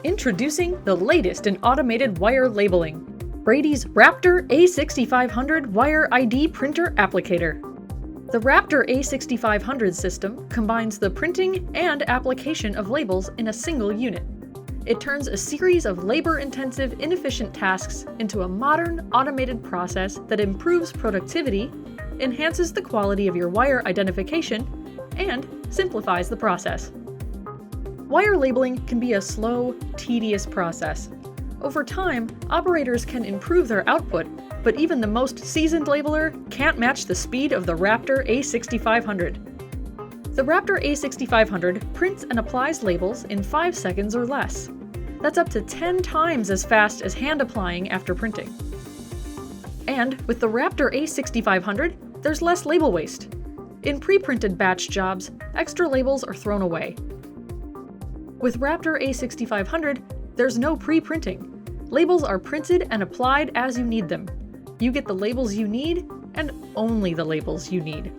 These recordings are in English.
Introducing the latest in automated wire labeling, Brady's Wraptor A6500 Wire ID Printer Applicator. The Wraptor A6500 system combines the printing and application of labels in a single unit. It turns a series of labor-intensive, inefficient tasks into a modern, automated process that improves productivity, enhances the quality of your wire identification, and simplifies the process. Wire labeling can be a slow, tedious process. Over time, operators can improve their output, but even the most seasoned labeler can't match the speed of the Wraptor A6500. The Wraptor A6500 prints and applies labels in 5 seconds or less. That's up to 10 times as fast as hand applying after printing. And with the Wraptor A6500, there's less label waste. In pre-printed batch jobs, extra labels are thrown away. With Wraptor A6500, there's no pre-printing. Labels are printed and applied as you need them. You get the labels you need, and only the labels you need.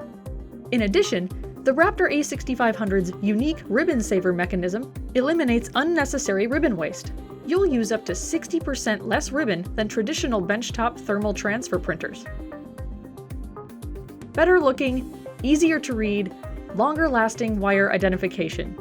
In addition, the Wraptor A6500's unique ribbon saver mechanism eliminates unnecessary ribbon waste. You'll use up to 60% less ribbon than traditional benchtop thermal transfer printers. Better looking, easier to read, longer lasting wire identification.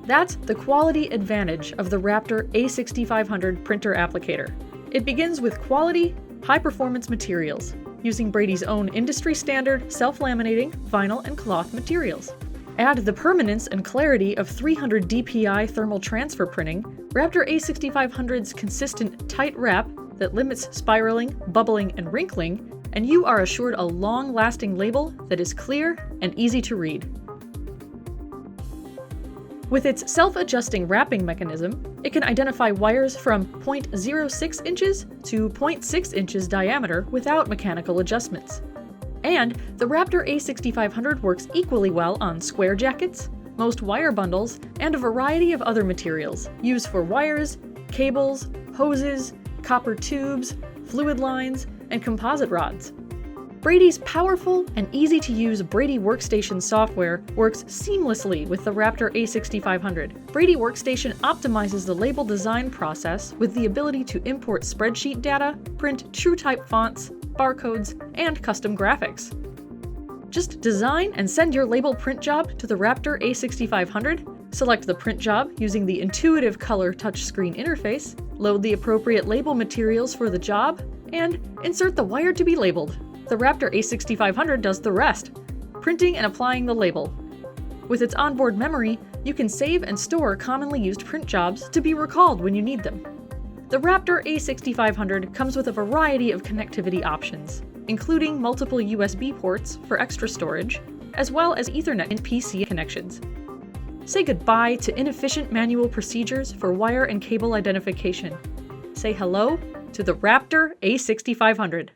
That's the quality advantage of the Wraptor A6500 printer applicator. It begins with quality, high-performance materials, using Brady's own industry-standard self-laminating vinyl and cloth materials. Add the permanence and clarity of 300 dpi thermal transfer printing, Wraptor A6500's consistent tight wrap that limits spiraling, bubbling, and wrinkling, and you are assured a long-lasting label that is clear and easy to read. With its self-adjusting wrapping mechanism, it can identify wires from 0.06 inches to 0.6 inches diameter without mechanical adjustments. And the Wraptor A6500 works equally well on square jackets, most wire bundles, and a variety of other materials used for wires, cables, hoses, copper tubes, fluid lines, and composite rods. Brady's powerful and easy-to-use Brady Workstation software works seamlessly with the Wraptor A6500. Brady Workstation optimizes the label design process with the ability to import spreadsheet data, print TrueType fonts, barcodes, and custom graphics. Just design and send your label print job to the Wraptor A6500, select the print job using the intuitive color touchscreen interface, load the appropriate label materials for the job, and insert the wire to be labeled. The Wraptor A6500 does the rest, printing and applying the label. With its onboard memory, you can save and store commonly used print jobs to be recalled when you need them. The Wraptor A6500 comes with a variety of connectivity options, including multiple USB ports for extra storage, as well as Ethernet and PC connections. Say goodbye to inefficient manual procedures for wire and cable identification. Say hello to the Wraptor A6500.